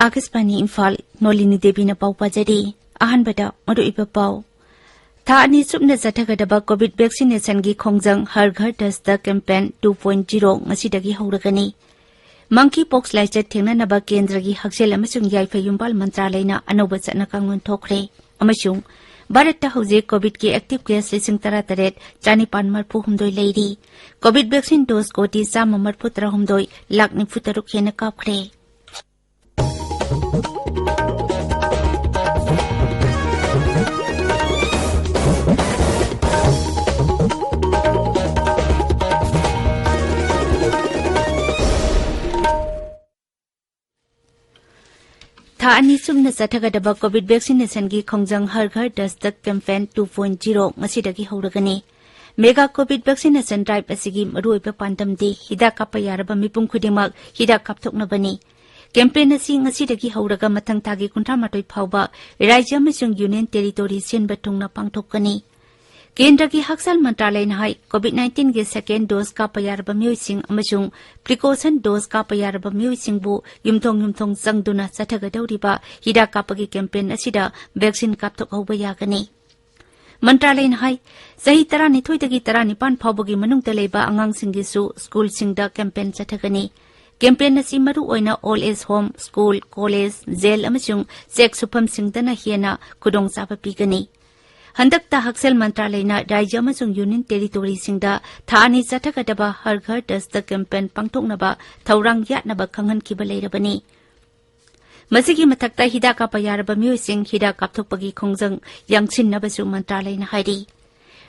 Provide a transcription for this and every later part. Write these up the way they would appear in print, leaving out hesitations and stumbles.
आकाशवाणी इम्फाल नोलिनी देवी न पाउ पाजरी अहनबदा मरुइबा पाउ था अनि सुबना चथगदबा कोविड वैक्सीनेशन की खोंजंग हर घर दस्तक कैंपेन 2.0 ngasiदगी हौरगनी मंकी पॉक्स लाइचत थेंगननबा केंद्र की हक्सेल अमसुंग याइफयुंबाल मंत्रालयना अनौबा चना कांगन थोखरे अमसुंग भारत हौजे कोविड की एक्टिव केस 38 चानिपान मरफु हुमदोय लेरी कोविड वैक्सीन डोज कोटी चाम मरफु 3 लाख निफु तरुक हेन कापखरे था अनि सुमना चथगदबा कोविड वैक्सीनेशन की खोंजंग हर घर दस्तक कैंपेन 2.0 ngasiदगी हौरगनी मेगा कोविड वैक्सीनेशन ड्राइव असिगी मरुइबा पांदमदी हिदा कापा यारबा मिपुम खुदिमक हिदा कापथोकनबनी कैंपेन असि ngasiदगी हौरगा मथंग थागी 38 फावबा राज्य अमसुंग यूनियन टेरिटोरी सिनबा थुंगना पांगथोकनी केंद्र की हक्सल मंत्रालय ने कोविड 19 के सेकेंड डोज का पयारब म्यूसिंग अमसुंग प्रिकॉशन डोज का पयारब म्यूसिंगबु युमथोंग चंगदुना चथगदौरिबा हिदा कापगी कैंपेन असिदा वैक्सीन कापथोकहौबा यागनी मंत्रालय ने सही 12 19 फावबगी मनुंगदा लेबा अंगांगसिंगिसु स्कूलसिंगदा कैंपेन चथगनी कैंपेन असि मरु ओइना all age home school college jail अमसुंग चेक सुफमसिंगदना हेना खुदोंचाबा पीगनी हंदकता हक्सेल मंत्रालयना राज्य अमसुंग यूनियन टेरिटोरीसिंगदा थानी चथगदबा हर घर दस्तक कैंपेन पांगथोकनबा थौरांग यातनबा खंगनखिबा लेरबनी मसिगी मथक्ता हिदा कापा यारबा म्यूसिंग हिदा कापथोकपगी खोंजंग यांगसिननबसु मंत्रालयना हाइरी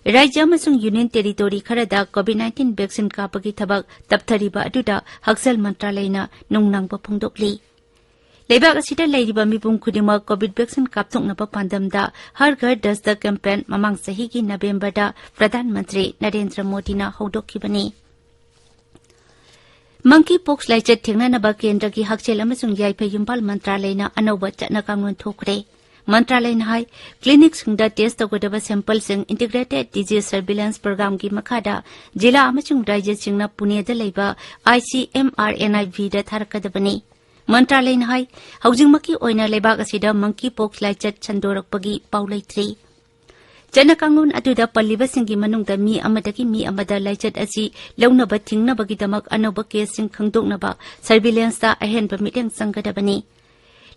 राज्य अमसुंग यूनियन टेरिटोरी खरदा कोविड 19 वैक्सीन कापगी थबक तपथरिबा अदुदा हक्सेल मंत्रालयना नुंगनांगबा फोंदोकली लेबाक असिदा लेरिबा मिपुम खुदिमक कोविड वैक्सीन कापथोकनबा पांदमदा हर घर दस्तक कैंपेन ममांग सही की नवेम्बरदा प्रधानमंत्री नरेंद्र मोदीना हौदोखिबनी मंकी पॉक्स लाइचत थेंगननबा केंद्र की हक्सेल अमसुंग याइफयुंबाल मंत्रालयना अनौबा चना कांगन थोखरे मंत्रालय ने क्लिनिक सिंगदा टेस्ट तौगदबा सैंपल सिंग इंटीग्रेटेड डिजीज सर्विलेंस प्रोग्राम की मखादा जिला अमसुंग राज्य सिंगना पुनेदा लेबा ICMRNIV दा थारकदबनी मंत्रालय ने हौजिंगमकी ओइना लेबाक असिदा मंकी पॉक्स लाइचत संदोरकपगी पाउलैथ्री जनकांगुन अदुदा पल्लिबसिंगी मनुंगदा मी अमदगी मी अमदा लाइचत असि लौनबा थिंगनबगीदमक अनौबा केससिंग खंगदोकनबा सर्विलेंसता अहेनबा मिटेंग संगदबनी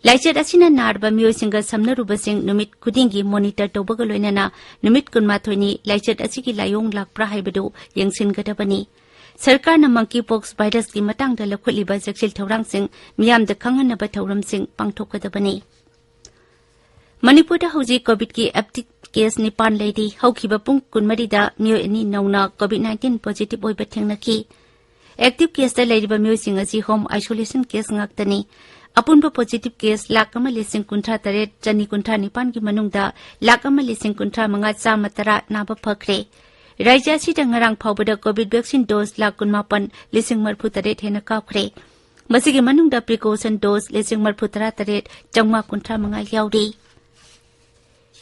लाइचत असिना नारबा मियोसिंगा समनरुबसिंग नुमित खुदिंगी मॉनिटर तौबगा लोइनना नुमित 12 लाइचत असिगी लायोंग लाकप्रा हाइबदो यंगसिनगदबनी सरकार न मंकी पॉक्स वायरस की मतंगदा लखुलिबा जक्सिल थौरांगसिंग मियामदा खंगनबा थौरमसिंग पांगथोकदबनी मणिपुरदा हौजी कोविड की एक्टिव केस 9 लेडी हौखिबा पुंग 12 दा मियो अनि नौना कोविड 19 पॉजिटिव ओइबा थेंगनखी एक्टिव केस दा लेरिबा मियोसिंग असि होम आइसोलेशन केस ngakतनी अपुनबा पॉजिटिव केस 1,53,939 की मनुंगदा 1,53,513 नाबा फखरे राज्य असिदा ngarang फावबदा कोविड वैक्सीन डोज 19,19,038 हेना कापखरे मसिगी मनुंगदा प्रिकॉशन डोज 19,38,935 याउरी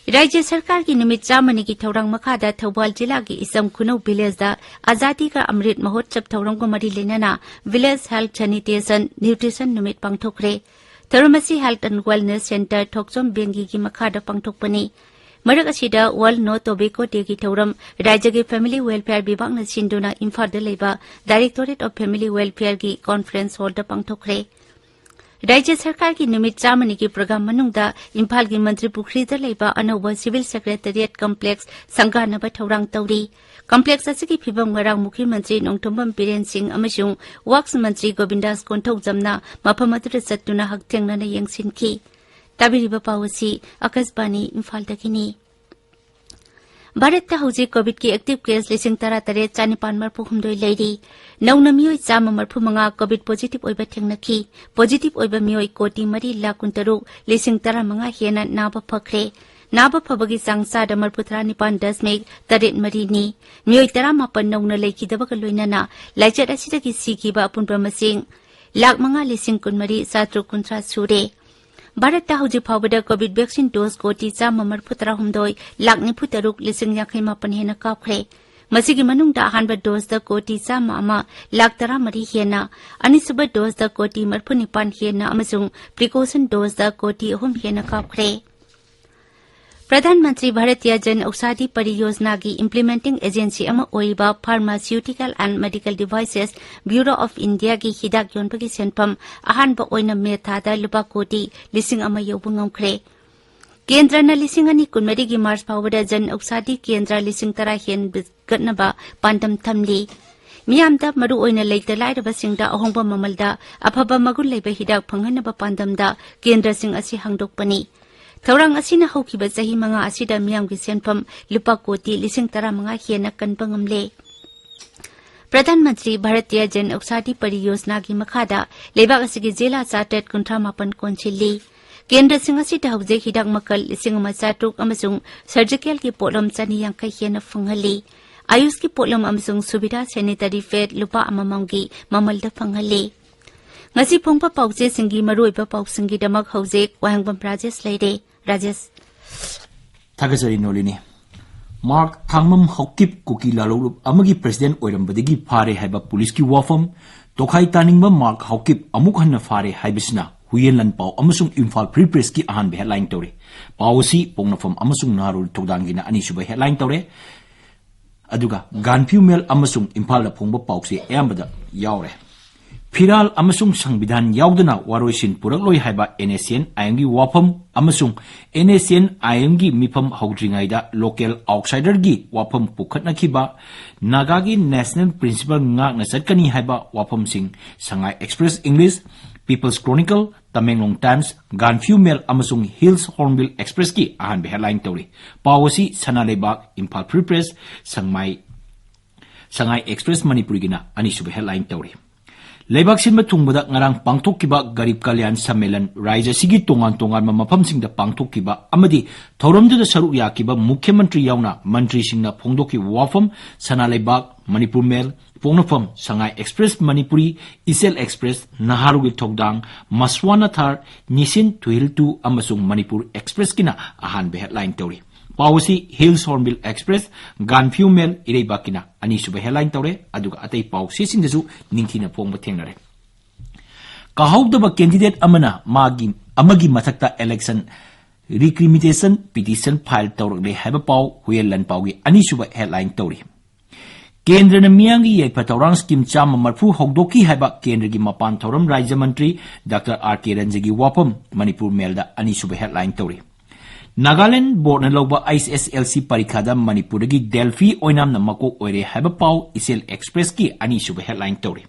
राज्य सरकार की निमित चामनी की थौरांग मखादा थौबाल जिला की इसम खुनौ विलेज दा आजादी का अमृत महोत्सव थौरांग को मरी लेना विलेज हेल्थ सैनिटेशन न्यूट्रिशन निमित पांगथोकरे थौरमसी हेल्थ एंड वेलनेस सेंटर थोकसोम बेंगी की मखादा पांगथोकपनी मरक असिदा वर्ल्ड नो टोबैको डे की थौरम राज्य के फैमिली वेलफेयर विभाग सिंधुना इम्फाल लेबा डायरेक्टोरेट ऑफ फैमिली वेलफेयर की कॉन्फ्रेंस हॉल पांगथोकरे राज्य सरकार की निमित चामनी की प्रोग्राम मनुंगदा इम्फाल की मंत्री पुखरीदा लेबा अनौबा सिविल सेक्रेटेरिएट कॉम्प्लेक्स संगानबा थौरांग तौरी कॉम्प्लेक्स असि की फिबम ngaraang मुख्यमंत्री नोंथोंबम बिरेन सिंह अमसुंग वर्क्स मंत्री गोविंदास कोंथौजमना मफम अदुदा चत्तुना हक्थेंगना यंगसिनखी ताबिरिबा पावसी आकाशवाणी इम्फाल दखिनी भारत हौजी कोविड की एक्टिव केस 13,000 चानिपान मरफुहुमदोय लेरी नौना मियोय चाम मरफुमंगा कोविड पॉजिटिव ओइबा थेंगनखी पॉजिटिव ओइबा मियोय कोटी 3,13,000 हेना नाबा फखरे नाबा फबगी चांगसादा 39.8 नि मियोय 18 नौना लेखिदबगा लोइनना लाइचत असिदगी सिखिबा अपुनबा मसिंग लाख 5,000,000 सूरे भारत हौजिक फाउबदा कोविड वैक्सीन डोज कोटी 134 लाख 93,50,000 हेन कापख्रे मसिगी मनुंगदा अहानबा डोज कोटी 100 लाख 13 हेना अनिसुबा डोज कोटी 49 हेना अमसुंग प्रिकॉशन डोज कोटी 3 हेना कापख्रे प्रधानमंत्री भारतीय जन औषधि परियोजना की implementing agency pharmaceutical and medical devices bureau of India की हिदाक योनबगी सेनफम अहानबा ओइना मेथादा लुपा कोटी 1,000 यौबा ngomkhre केंद्रना 2019 की मार्च फाउबदा जन औषधि केंद्र 10,000 हेन बिगतनबा पांडम थमली मियामदा मरु ओइना लेते लाइरबा सिंगदा अहोंबा ममलदा अफबा मगुल लेबा हिदाक फंगनबा पांडमदा केंद्र सिंग असि हांगदोकपनी थौरांग असिना हौखिबा चही 5 असिदा मियामगी सेनफम लुपा कोटी 15,000 हेना कनबा ngamle प्रधानमंत्री भारतीय जन औषधि परियोजना की मखादा लेबाक असिगी जिला चार्टर्ड 38 कोनसिली केंद्र सिंह असिदा हौजे हिदाक मकल 1,300 अमसुंग सर्जिकल की पोलम 250 हेना फंगली आयुष की पोलम अमसुंग सुविधा सैनिटरी फेड लुपा अममंगी ममलदा फंगली ngasi phongpa pause singi maroiba pausingi damak hauze wahengbam Rajesh leide Rajesh Thagajari Nolini Mark Thangmam Hokip Kuki Lalolup amagi president oirambadigi phare haiba police ki wafam tokhai taningba Mark Hokip amuk hanna phare haibisna huyenlan pau amasung Imphal Free Press ki ahan be headline tore pawsi pongnafam amasung narul togdangina ani suba headline tore aduga ganphu mel amasung Imphal la phongba pause ayambada yaure Firal amasung Sangbidan yaudana waroisin purakloi haiba NSN ayamgi wafam amasung NSN ayamgi mifam haudringaida local outsider gi wafam pukhatnakiba Nagagi National Principal ngakna chatkani haiba wafam sing Sangai Express English People's Chronicle Tamenglong Times Ganphu Mail amasung Hills Hornbill Express ki ahan be headline tori pawasi Sanalebak Imphal Free Press Sangai Express Manipuri gina ani sub headline tori Leibak sinma tungbada ngarang pangthokkiba Garib Kalyan Sammelan Raija sigi tongan mafamsingda pangthokkiba amadi thoramduda saruk yakiba Mukhyamantri yauna mantri singna phongdoki wafam Sanaleibak Manipur Mail Pongnafam Sangai Express Manipuri Isel Express Naharugi Thokdang Maswana Thar Nisin Tuhiltu amasung Manipur Express kina ahan be headline tori Pawasi Hills Hornbill Express Ganphu Mail Ireibakina ani suba headline tore aduga atei pawsi singdasu ningthina phongba thengnare kahawdaba candidate amana amagi mathakta election recrimination petition file tawrakle haiba paw huyelan pawgi ani suba headline tore Kendra na miyangi yaipa taurang scheme chama marfu hogdoki haiba kendra gi mapan thoram Raja Mantri Dr. R.K. Ranjagi wapam Manipur Mail da ani suba headline tore Nagaland board na loba ISSLC parikada Manipur gi Delphi oinam na mako oire haiba paw Isel Express ki ani suba headline tore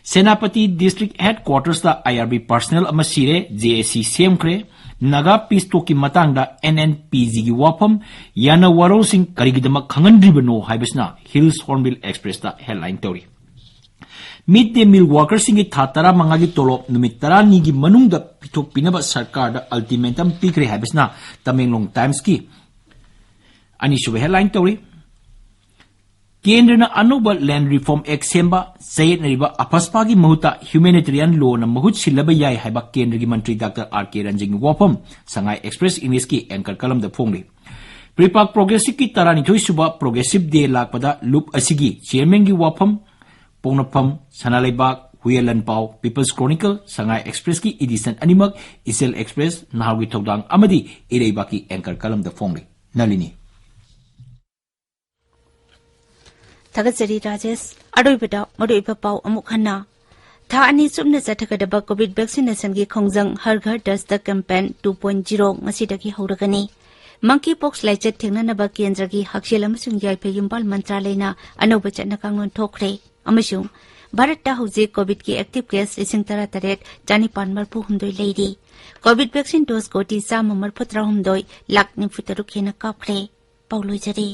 Senapati District Headquarters da IRB personnel amasire JAC semkre Naga pisto ki matang da NNPG gi wapam yana waro sing karigidama khangandribano haibasna Hills Hornbill Express da headline tore Midday meal workers singi thatara mangagi tolop numit tara nigi manungda pitok pinaba sarkar da ultimatum pikre habisna Tamenglong Times ki ani suba headline tori Kendra na anuba land reform act semba sayet na riba apaspa gi mahuta humanitarian law na mahut silaba yai haiba kendra gi mantri Dr. R.K. Ranjing wapam Sangai Express English ki anchor kalam da phongli Pripak progressive ki tarani thoi suba progressive day lakpada loop asigi chairman gi wapam Pongnapam Sanaleibak Huyelan Pau People's Chronicle Sangai Express ki edition animak Isel Express Naharugi Thokdang amadi Ireibaki anchor kalam da phongli Nalini Thagajari Rajesh adoibada madoiba pau amukhanna tha ani sumna chathakadaba covid vaccination gi khongjang har ghar dastak campaign 2.0 ngasidagi hauragani monkeypox laichet thengnanaba kendra gi hakshel amasung yaipe yumbal mantralayna anoba chatna kanglon thokre amasung Bharat hauze covid ki active case 38 Janipan marpu humdoi leidi covid vaccine dose koti 134 lakh 93 hena kapre pauloi jari